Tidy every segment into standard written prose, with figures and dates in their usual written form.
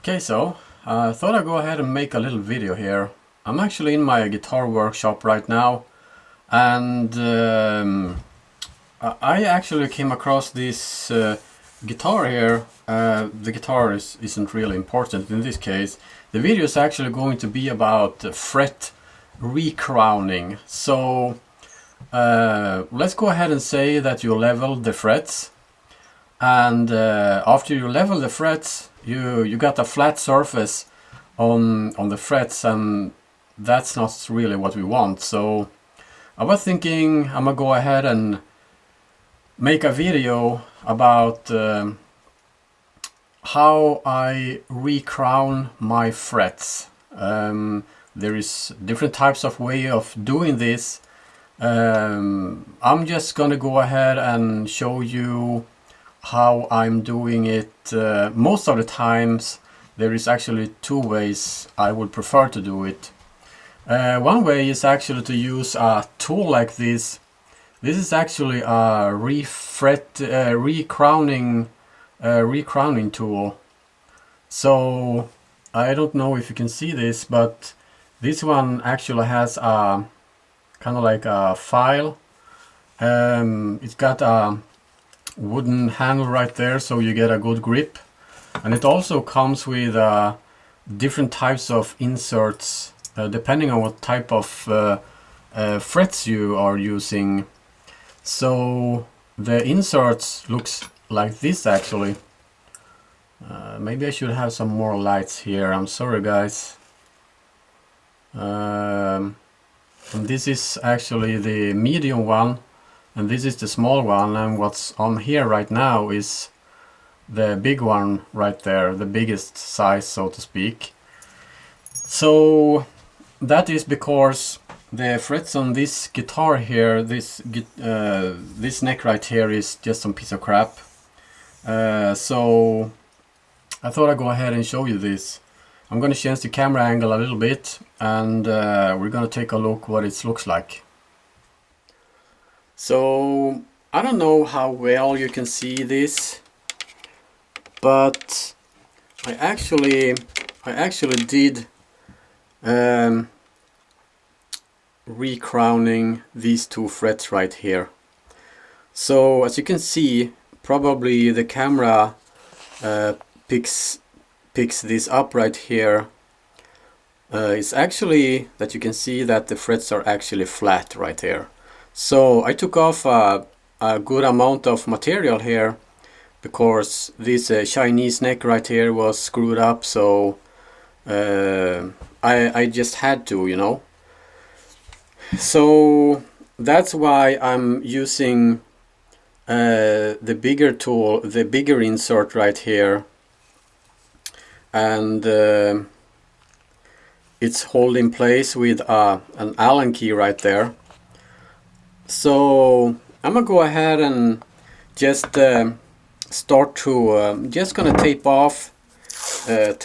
Okay, so I thought I'd go ahead and make a little video here. I'm actually in my guitar workshop right now, and I actually came across this guitar here. The guitar isn't really important in this case. The video is actually going to be about fret recrowning. So let's go ahead and say that you level the frets, and after you level the frets, you got a flat surface on the frets, and that's not really what we want. So I was thinking I'm gonna go ahead and make a video about how I recrown my frets. There is different types of way of doing this. I'm just gonna go ahead and show you how I'm doing it. Most of the times there is actually two ways I would prefer to do it. One way is actually to use a tool like this. This is actually a recrowning tool. So I don't know if you can see this, but this one actually has a kind of like a file. It's got a wooden handle right there, so you get a good grip, and it also comes with different types of inserts depending on what type of frets you are using. So the inserts looks like this actually. Maybe I should have some more lights here, I'm sorry guys. And this is actually the medium one, and this is the small one, and what's on here right now is the big one right there, the biggest size, so to speak. So that is because the frets on this guitar here, this neck right here, is just some piece of crap. So I thought I'd go ahead and show you this. I'm going to change the camera angle a little bit, and we're going to take a look what it looks like. So I don't know how well you can see this, but I actually did recrowning these two frets right here. So as you can see, probably the camera picks this up right here. It's actually that you can see that the frets are actually flat right here. So I took off a good amount of material here because this Chinese neck right here was screwed up, so I just had to, you know. So that's why I'm using the bigger tool, the bigger insert right here, and it's held in place with an Allen key right there. So I'm gonna go ahead and just start to just gonna tape off a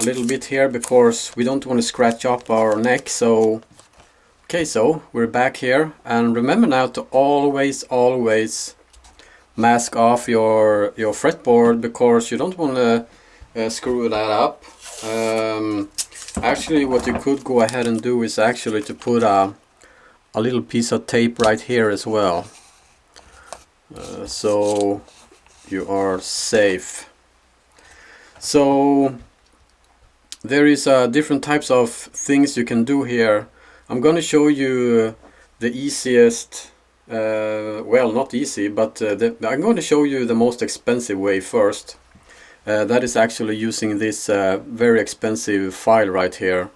little bit here, because we don't want to scratch up our neck. So okay, so we're back here, and remember now to always mask off your fretboard, because you don't want to screw that up. Actually, what you could go ahead and do is actually to put a little piece of tape right here as well, so you are safe. So there is different types of things you can do here. I'm going to show you the easiest, well, not easy, but I'm going to show you the most expensive way first. That is actually using this very expensive file right here.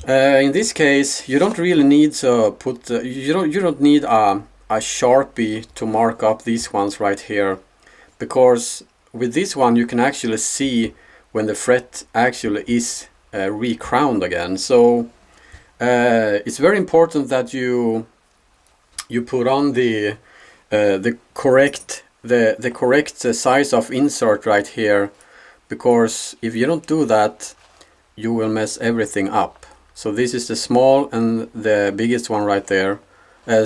In this case, you don't really need to put you don't need a Sharpie to mark up these ones right here, because with this one you can actually see when the fret actually is recrowned again. So it's very important that you put on the correct size of insert right here, because if you don't do that, you will mess everything up. So this is the small and the biggest one right there,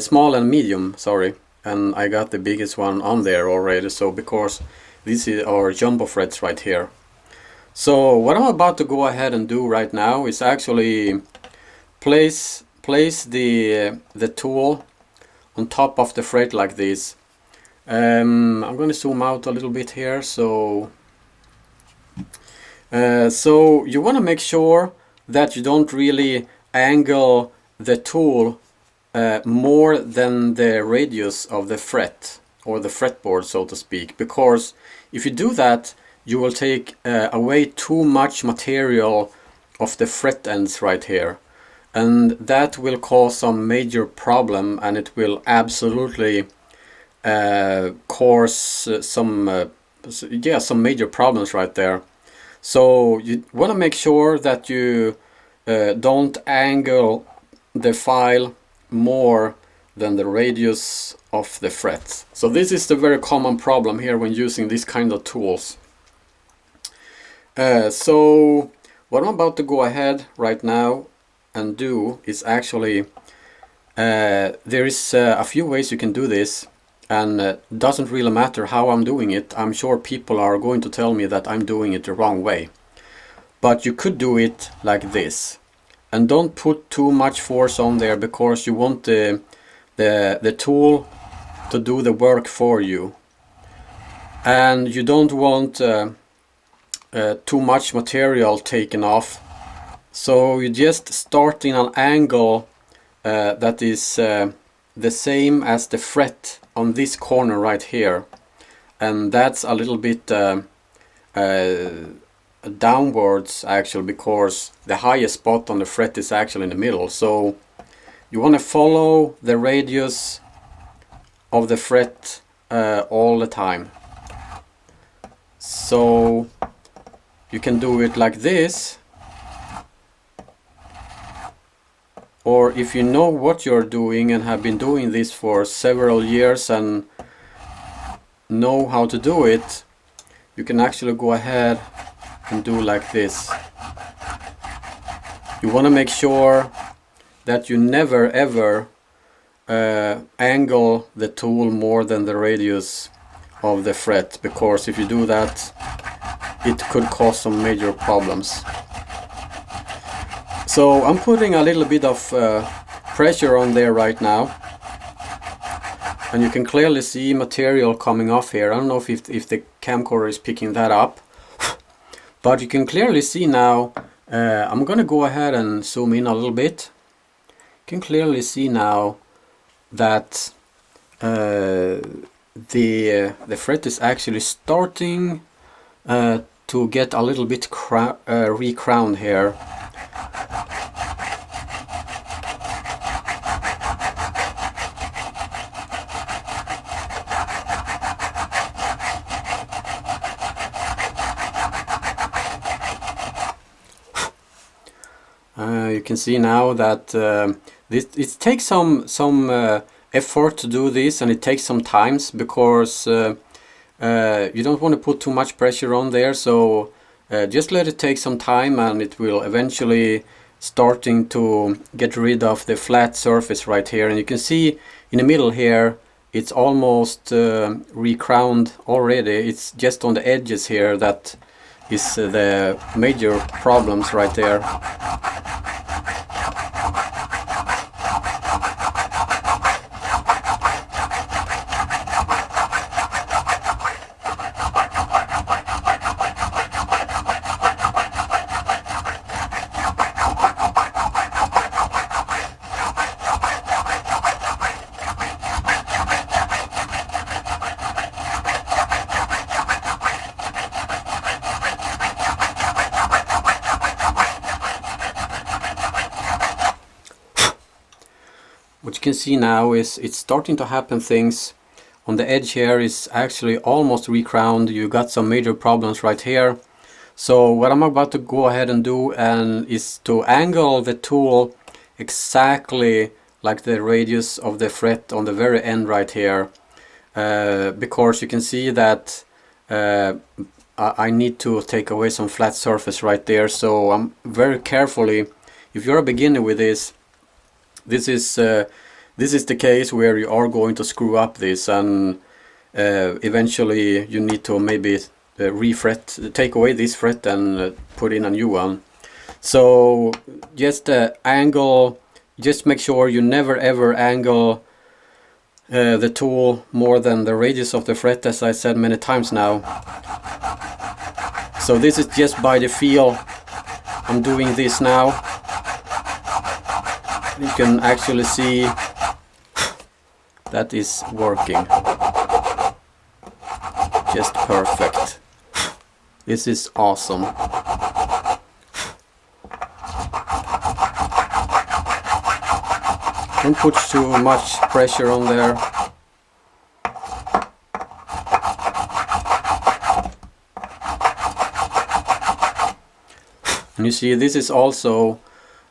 small and medium, sorry, and I got the biggest one on there already. So because these are our jumbo frets right here. So what I'm about to go ahead and do right now is actually place the tool on top of the fret like this. I'm going to zoom out a little bit here. So you want to make sure that you don't really angle the tool more than the radius of the fret or the fretboard, so to speak, because if you do that, you will take away too much material of the fret ends right here, and that will cause some major problem, and it will absolutely cause some major problems right there. So you want to make sure that you don't angle the file more than the radius of the fret. So this is the very common problem here when using these kind of tools. So what I'm about to go ahead right now and do is actually there is a few ways you can do this, and doesn't really matter how I'm doing it. I'm sure people are going to tell me that I'm doing it the wrong way, but you could do it like this. And don't put too much force on there, because you want the tool to do the work for you, and you don't want too much material taken off. So you just start in an angle that is the same as the fret on this corner right here, and that's a little bit downwards actually, because the highest spot on the fret is actually in the middle. So you want to follow the radius of the fret all the time. So you can do it like this, or if you know what you're doing and have been doing this for several years and know how to do it, you can actually go ahead and do like this. You want to make sure that you never ever angle the tool more than the radius of the fret, because if you do that, it could cause some major problems. So I'm putting a little bit of pressure on there right now, and you can clearly see material coming off here. I don't know if the camcorder is picking that up, but you can clearly see now. I'm gonna go ahead and zoom in a little bit. You can clearly see now that the fret is actually starting to get a little bit recrowned here. You can see now that it takes some effort to do this, and it takes some times, because you don't want to put too much pressure on there. So just let it take some time, and it will eventually starting to get rid of the flat surface right here. And you can see in the middle here, it's almost recrowned already. It's just on the edges here that is the major problems right there. What you can see now is it's starting to happen things. On the edge here is actually almost recrowned. You got some major problems right here. So what I'm about to go ahead and do is to angle the tool exactly like the radius of the fret on the very end right here, because you can see that I need to take away some flat surface right there. So I'm very carefully, if you're a beginner with this is the case where you are going to screw up this, and eventually you need to maybe refret, take away this fret and put in a new one. So just angle, just make sure you never ever angle the tool more than the radius of the fret, as I said many times now. So this is just by the feel. I'm doing this now. You can actually see that is working. Just perfect. This is awesome. Don't put too much pressure on there. And you see, this is also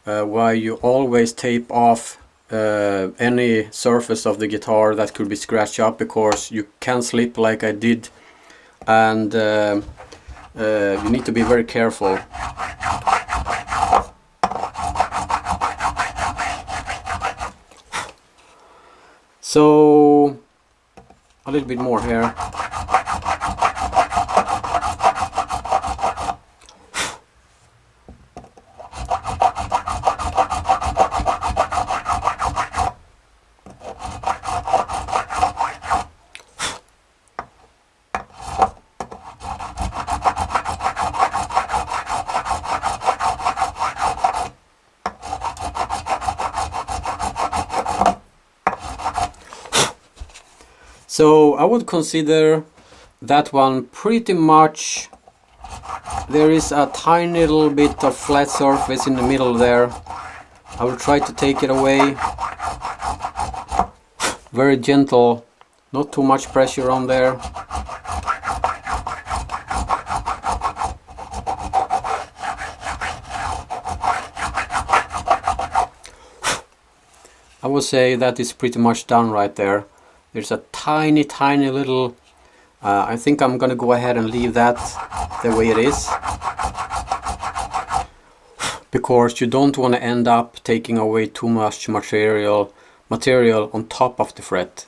why you always tape off any surface of the guitar that could be scratched up, because you can slip like I did, and you need to be very careful. So a little bit more here. So I would consider that one pretty much. There is a tiny little bit of flat surface in the middle there. I will try to take it away. Very gentle, not too much pressure on there. I would say that is pretty much done right there. There's a tiny little, I think I'm gonna go ahead and leave that the way it is, because you don't want to end up taking away too much material on top of the fret,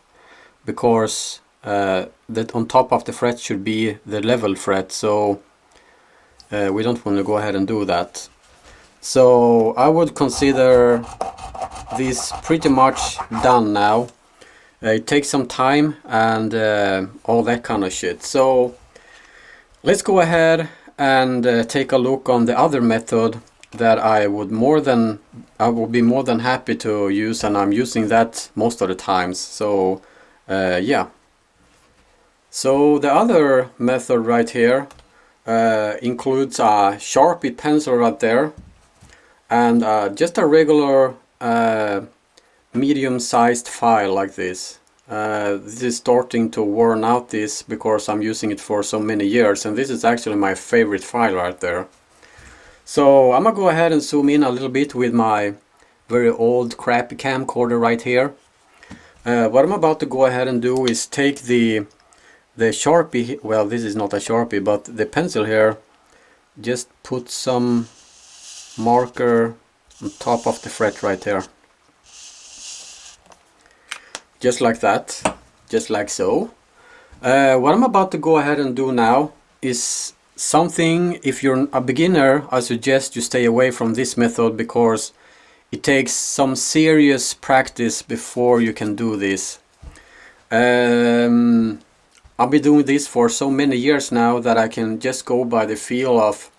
because that on top of the fret should be the level fret, so we don't want to go ahead and do that. So I would consider this pretty much done now. It takes some time and all that kind of shit. So let's go ahead and take a look on the other method that I would be more than happy to use, and I'm using that most of the times. So yeah. So the other method right here includes a Sharpie pencil right there, and just a regular medium-sized file like this. This is starting to worn out this because I'm using it for so many years, and this is actually my favorite file right there. So I'm gonna go ahead and zoom in a little bit with my very old crappy camcorder right here. What I'm about to go ahead and do is take the Sharpie, well, this is not a Sharpie, but the pencil here, just put some marker on top of the fret right there. Just like that, just like so. What I'm about to go ahead and do now is something, if you're a beginner, I suggest you stay away from this method, because it takes some serious practice before you can do this. I've been doing this for so many years now that I can just go by the feel of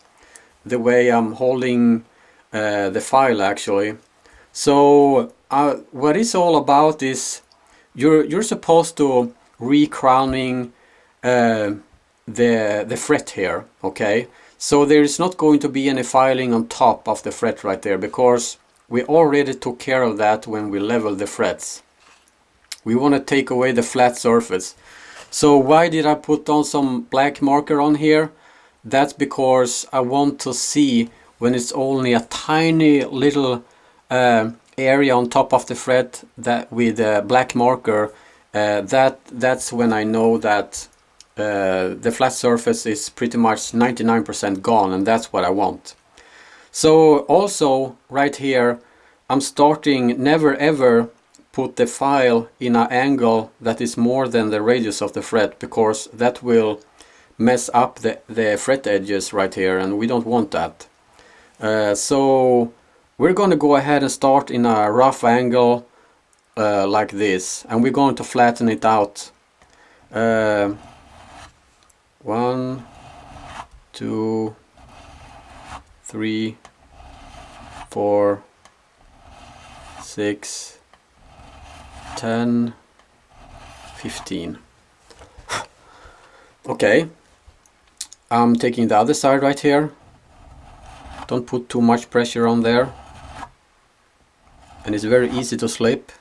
the way I'm holding the file actually. So what it's all about is you're supposed to recrowning the fret here, okay? So there is not going to be any filing on top of the fret right there, because we already took care of that when we leveled the frets. We want to take away the flat surface. So why did I put on some black marker on here? That's because I want to see when it's only a tiny little area on top of the fret that with a black marker, that's when I know that the flat surface is pretty much 99% gone, and that's what I want. So also right here, I'm starting never ever put the file in an angle that is more than the radius of the fret, because that will mess up the fret edges right here, and we don't want that. So we're going to go ahead and start in a rough angle like this, and we're going to flatten it out. 1, 2, 3, 4, 6, 10, 15. Okay, I'm taking the other side right here. Don't put too much pressure on there, and it's very easy to slip.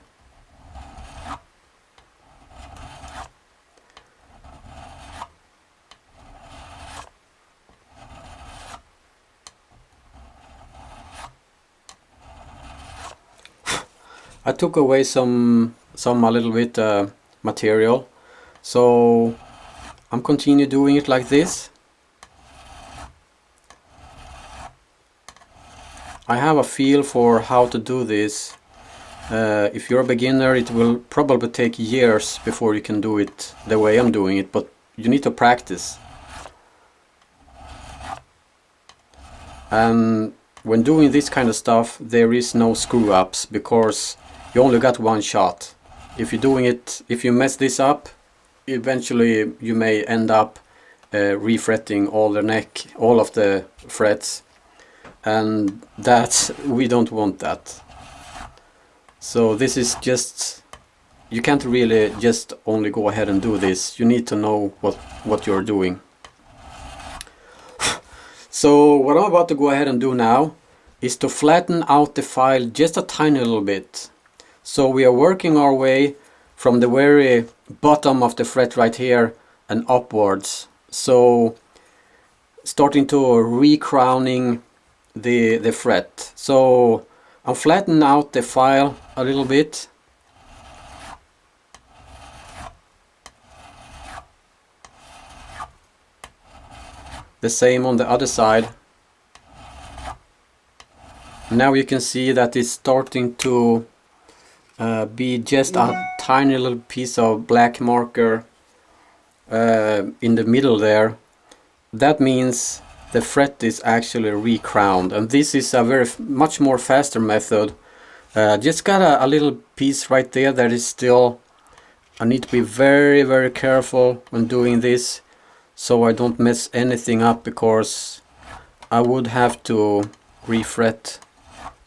I took away some a little bit material, so I'm continue doing it like this. I have a feel for how to do this. If you're a beginner, it will probably take years before you can do it the way I'm doing it, but you need to practice. And when doing this kind of stuff, there is no screw-ups, because you only got one shot. If you mess this up, eventually you may end up refretting all the neck, all of the frets, and we don't want that. So this is just, you can't really just only go ahead and do this. You need to know what you're doing. So what I'm about to go ahead and do now is to flatten out the file just a tiny little bit. So we are working our way from the very bottom of the fret right here and upwards. So starting to recrowning the fret. So I'm flattening out the file a little bit. The same on the other side. Now you can see that it's starting to be just a tiny little piece of black marker in the middle there. That means the fret is actually recrowned, and this is a much more faster method. Just got a little piece right there that is still, I need to be very careful when doing this so I don't mess anything up, because I would have to refret,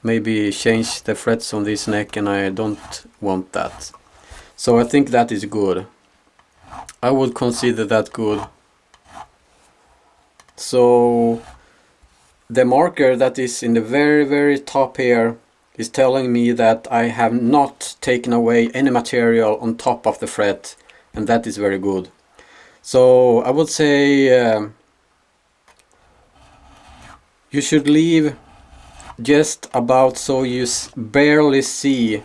maybe change the frets on this neck, and I don't want that. So I think that is good. I would consider that good. So the marker that is in the very top here is telling me that I have not taken away any material on top of the fret, and that is very good. So I would say you should leave just about so you barely see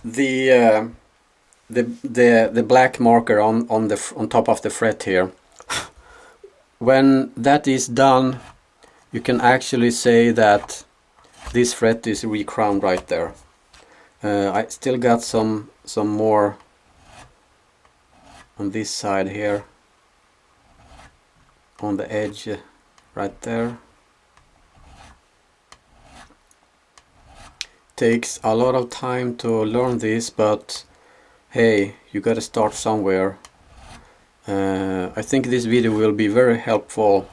the black marker on top of the fret here. When that is done, you can actually say that this fret is recrowned right there. I still got some more on this side here, on the edge right there. Takes a lot of time to learn this, but hey, you gotta start somewhere. I think this video will be very helpful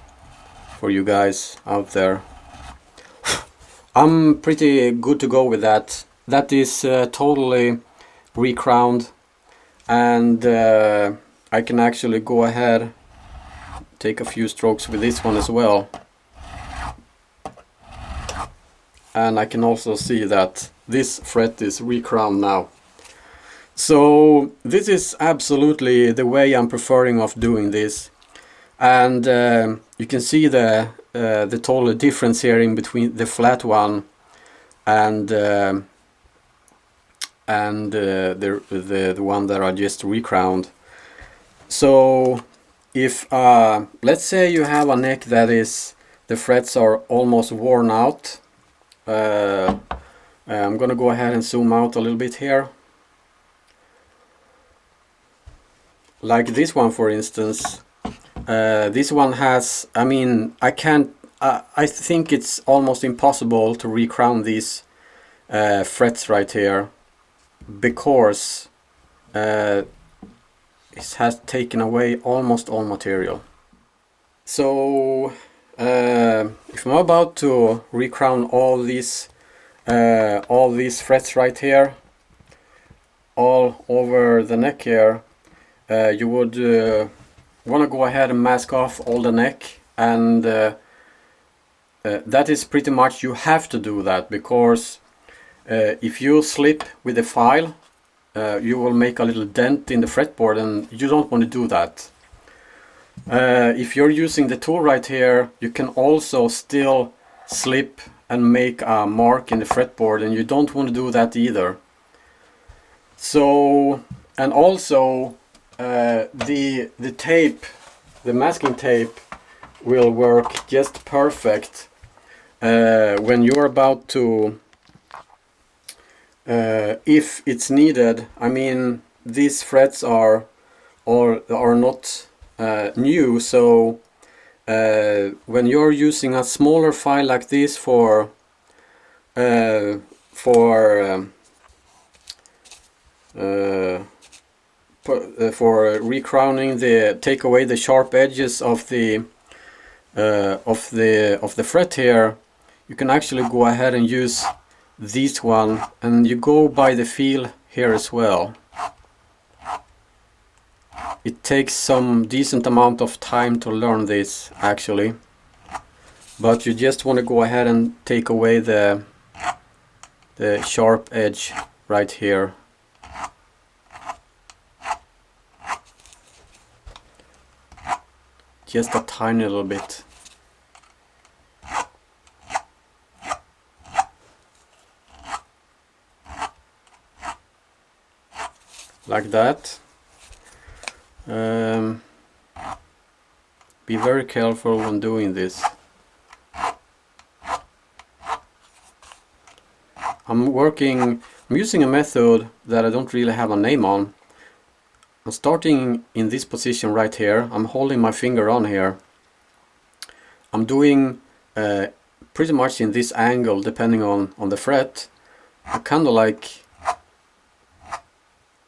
for you guys out there. I'm pretty good to go with that. That is totally recrowned, and I can actually go ahead, take a few strokes with this one as well. And I can also see that this fret is recrowned now. So this is absolutely the way I'm preferring of doing this, and you can see the total difference here in between the flat one and the one that I just recrowned. So if let's say you have a neck that is, the frets are almost worn out. I'm gonna go ahead and zoom out a little bit here. Like this one, for instance, This one has, I mean, I can't, I think it's almost impossible to recrown these frets right here, because it has taken away almost all material. So if I'm about to recrown all these frets right here, all over the neck here, you would want to go ahead and mask off all the neck, and that is pretty much, you have to do that, because if you slip with the file, you will make a little dent in the fretboard, and you don't want to do that. If you're using the tool right here, you can also still slip and make a mark in the fretboard, and you don't want to do that either. So, and also the tape, the masking tape, will work just perfect when you're about to, if it's needed. I mean, these frets are not new, so when you're using a smaller file like this for recrowning, take away the sharp edges of the fret here, you can actually go ahead and use this one, and you go by the feel here as well. It takes some decent amount of time to learn this actually, but you just want to go ahead and take away the sharp edge right here. Just a tiny little bit. Like that. Be very careful when doing this. I'm using a method that I don't really have a name on. I'm starting in this position right here. I'm holding my finger on here. I'm doing pretty much in this angle, depending on the fret. I kind of like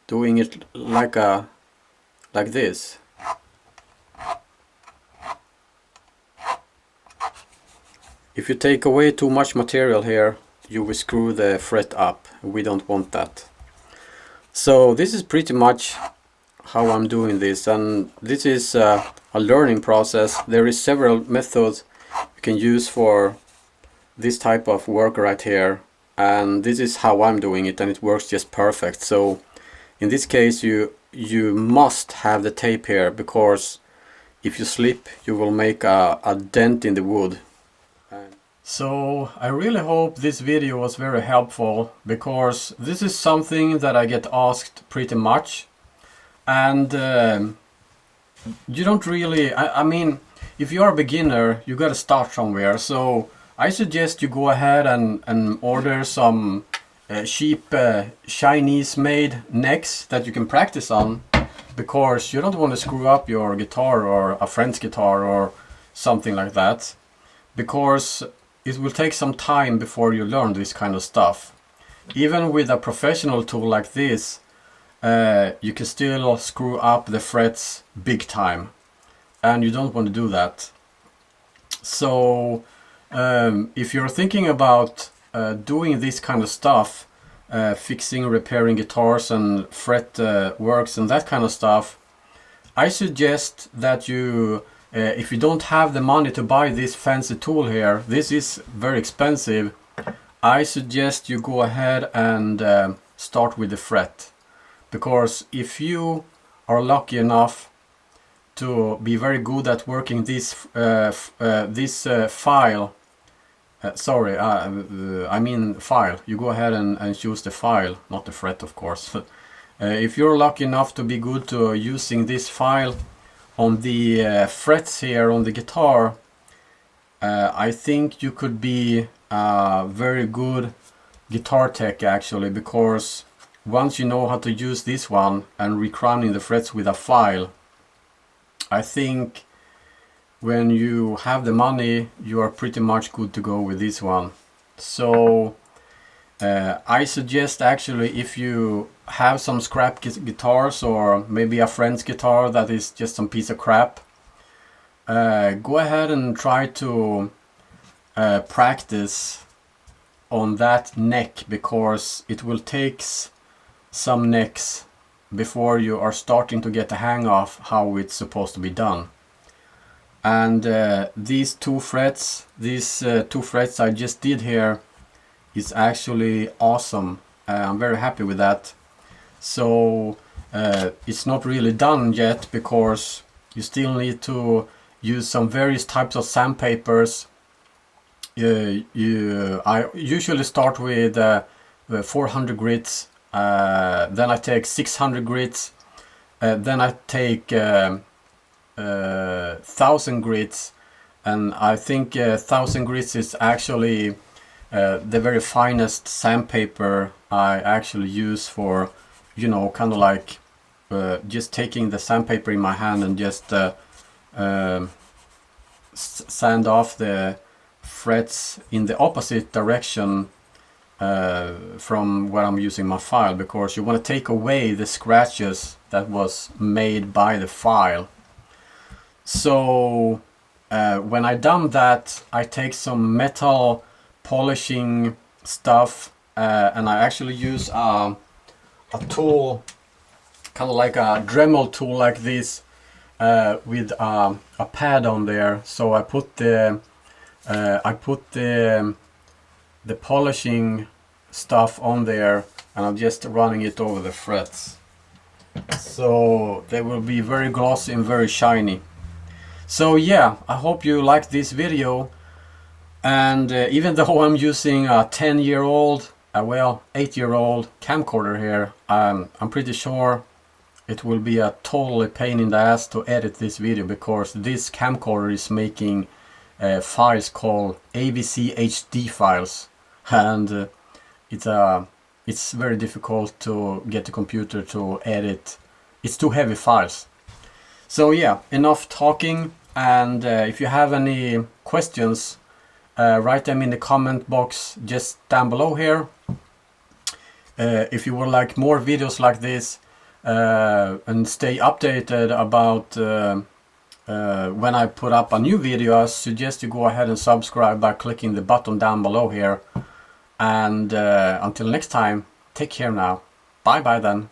doing it like this. If you take away too much material here, you will screw the fret up. We don't want that. So this is pretty much how I'm doing this, and this is a learning process. There is several methods you can use for this type of work right here, and this is how I'm doing it, and it works just perfect. So in this case, you must have the tape here, because if you slip, you will make a dent in the wood. So I really hope this video was very helpful, because this is something that I get asked pretty much, and you don't really, I mean, if you are a beginner, you gotta start somewhere. So I suggest you go ahead and order some cheap Chinese made necks that you can practice on, because you don't want to screw up your guitar or a friend's guitar or something like that, because it will take some time before you learn this kind of stuff. Even with a professional tool like this, you can still screw up the frets big time, and you don't want to do that. So if you're thinking about doing this kind of stuff, fixing, repairing guitars and fret works and that kind of stuff, I suggest that you, if you don't have the money to buy this fancy tool here, this is very expensive, I suggest you go ahead and start with the fret. Because if you are lucky enough to be very good at working this file, I mean file, you go ahead and choose the file, not the fret, of course. If you're lucky enough to be good to using this file on the frets here on the guitar, I think you could be a very good guitar tech actually, because once you know how to use this one and recrowning the frets with a file, I think you when you have the money, you are pretty much good to go with this one. So I suggest, actually, if you have some scrap guitars, or maybe a friend's guitar that is just some piece of crap, go ahead and try to practice on that neck, because it will take some necks before you are starting to get the hang of how it's supposed to be done. And these two frets I just did here is actually awesome. I'm very happy with that. So it's not really done yet, because you still need to use some various types of sandpapers. I usually start with 400 grits, then I take 600 grits, then I take 1000 grits, and I think 1000 grits is actually the very finest sandpaper I actually use for, you know, kind of like just taking the sandpaper in my hand and just sand off the frets in the opposite direction from where I'm using my file, because you want to take away the scratches that was made by the file. So when I done that, I take some metal polishing stuff, and I actually use a tool, kind of like a Dremel tool like this, with a pad on there. So I put the polishing stuff on there, and I'm just running it over the frets, so they will be very glossy and very shiny. So yeah, I hope you liked this video. And even though I'm using a 10-year-old, well, 8-year-old camcorder here, I'm pretty sure it will be a totally pain in the ass to edit this video, because this camcorder is making files called AVC HD files, and it's very difficult to get the computer to edit. It's too heavy files. So yeah, enough talking, and if you have any questions, write them in the comment box just down below here. If you would like more videos like this, and stay updated about when I put up a new video, I suggest you go ahead and subscribe by clicking the button down below here. And until next time, take care now. Bye bye then.